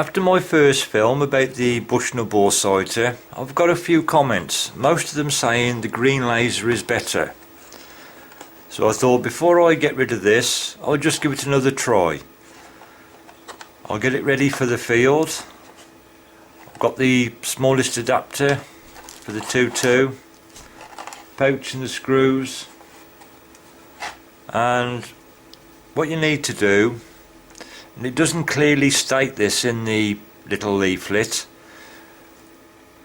After my first film about the Bushnell BORESIGHTER, I've got a few comments, most of them saying the green laser is better. So I thought before I get rid of this, I'll just give it another try. I'll get it ready for the field. I've got the smallest adapter for the Pt2, pouch and the screws, and what you need to do, and it doesn't clearly state this in the little leaflet,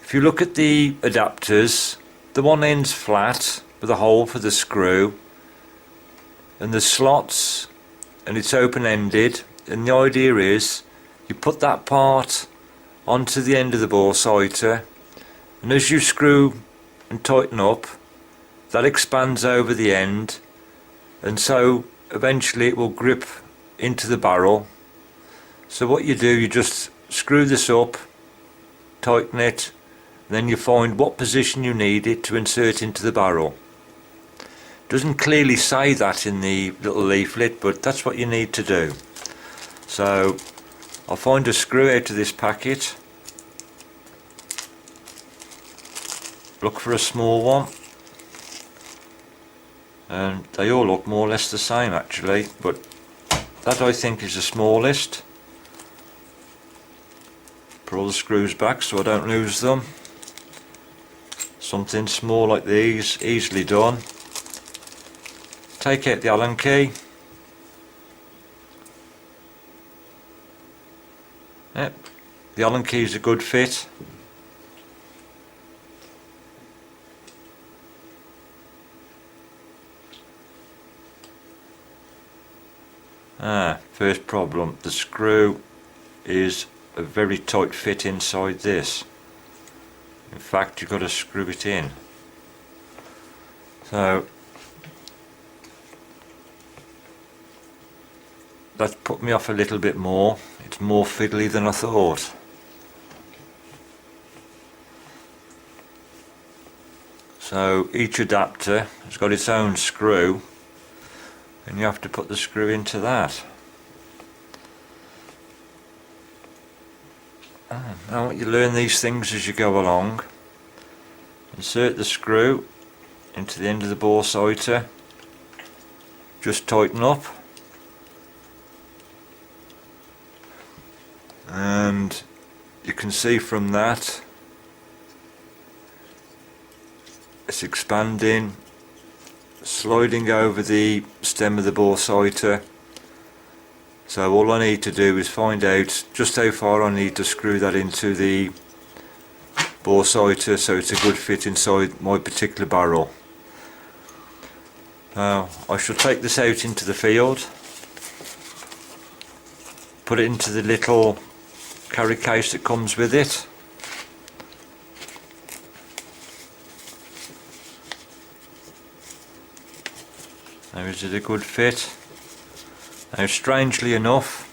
if you look at the adapters, the one end's flat with a hole for the screw, and the slots, and it's open-ended, and the idea is you put that part onto the end of the BORESIGHTER, and as you screw and tighten up, that expands over the end, and so eventually it will grip into the barrel. So what you do, you just screw this up, tighten it, and then you find what position you need it to insert into the barrel. Doesn't clearly say that in the little leaflet, but that's what you need to do. So I'll find a screw out of this packet, look for a small one, and they all look more or less the same actually, but that I think is the smallest. Put all the screws back so I don't lose them. Something small like these, easily done. Take out the Allen key. Yep, the Allen key is a good fit. First problem, the screw is a very tight fit inside this. In fact, you've got to screw it in. So that's put me off a little bit more. It's more fiddly than I thought. So each adapter has got its own screw, and you have to put the screw into that. Now you learn these things as you go along. Insert the screw into the end of the BORESIGHTER, just tighten up, and you can see from that it's expanding, sliding over the stem of the BORESIGHTER. So all I need to do is find out just how far I need to screw that into the BORESIGHTER so it's a good fit inside my particular barrel. Now I shall take this out into the field, put it into the little carry case that comes with it. Now is it a good fit? Now strangely enough,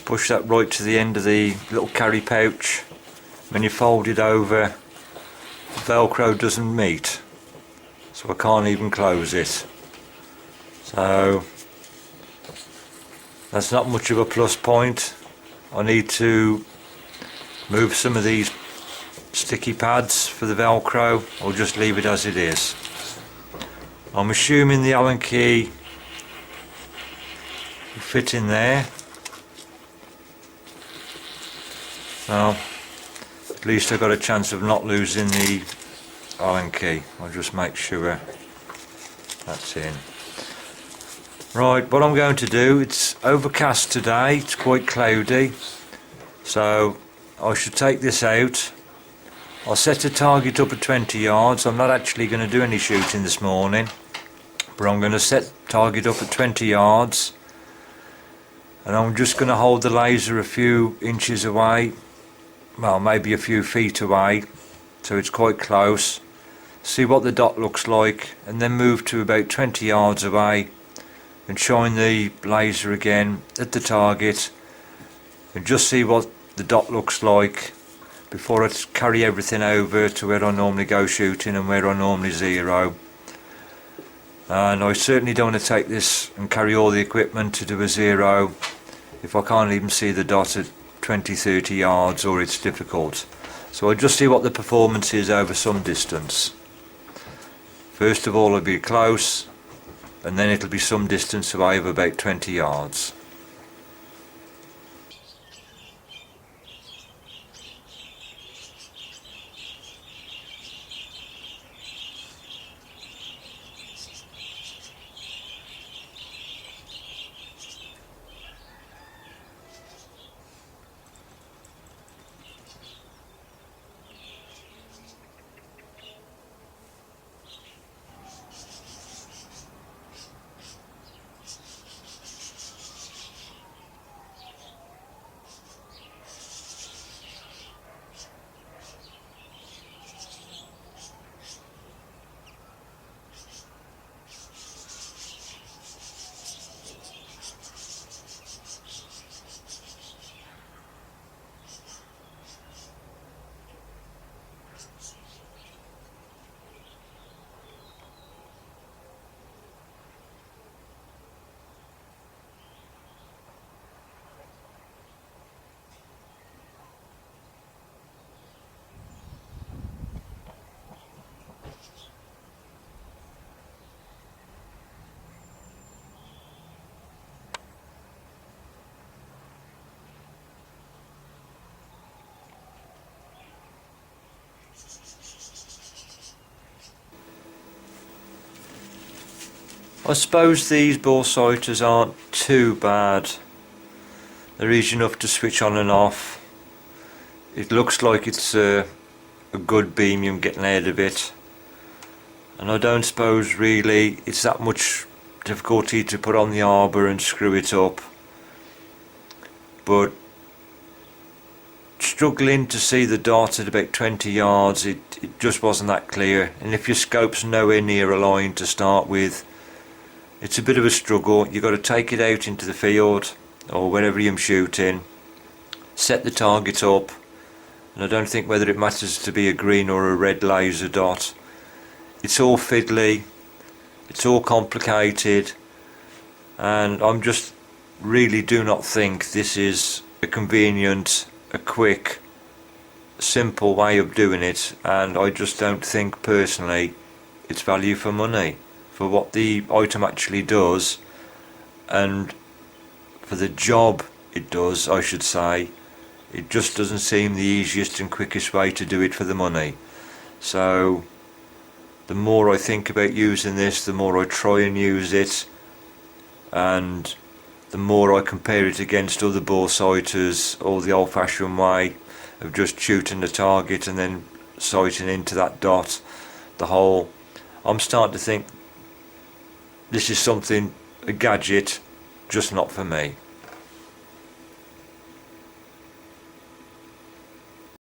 push that right to the end of the little carry pouch. When you fold it over, the Velcro doesn't meet, so I can't even close it. So that's not much of a plus point. I need to move some of these sticky pads for the Velcro, or just leave it as it is. I'm assuming the Allen key will fit in there. So at least I've got a chance of not losing the Allen key. I'll just make sure that's in. Right, what I'm going to do, it's overcast today, it's quite cloudy, so I should take this out. I'll set a target up at 20 yards. I'm not actually going to do any shooting this morning, but I'm going to set target up at 20 yards, and I'm just going to hold the laser a few inches away, well maybe a few feet away, so it's quite close. See what the dot looks like, and then move to about 20 yards away and shine the laser again at the target and just see what the dot looks like before I carry everything over to where I normally go shooting and where I normally zero. And I certainly don't want to take this and carry all the equipment to do a zero if I can't even see the dot at 20-30 yards, or it's difficult. So I'll just see what the performance is over some distance. First of all it'll be close, and then it'll be some distance away of about 20 yards. I suppose these BORESIGHTERs aren't too bad. They're easy enough to switch on and off. It looks like it's a good beam you're getting out of it, and I don't suppose really it's that much difficulty to put on the arbor and screw it up, but struggling to see the dot at about 20 yards, it just wasn't that clear, and if your scope's nowhere near aligned to start with, it's a bit of a struggle. You've got to take it out into the field or wherever you're shooting, set the target up, and I don't think whether it matters to be a green or a red laser dot. It's all fiddly, it's all complicated, and I'm just really do not think this is a convenient, a quick, simple way of doing it, and I just don't think personally it's value for money for what the item actually does, and for the job it does, I should say. It just doesn't seem the easiest and quickest way to do it for the money. So the more I think about using this, the more I try and use it, and the more I compare it against other BORESIGHTERs, or the old-fashioned way of just shooting the target and then sighting into that dot. I'm starting to think this is something, a gadget, just not for me.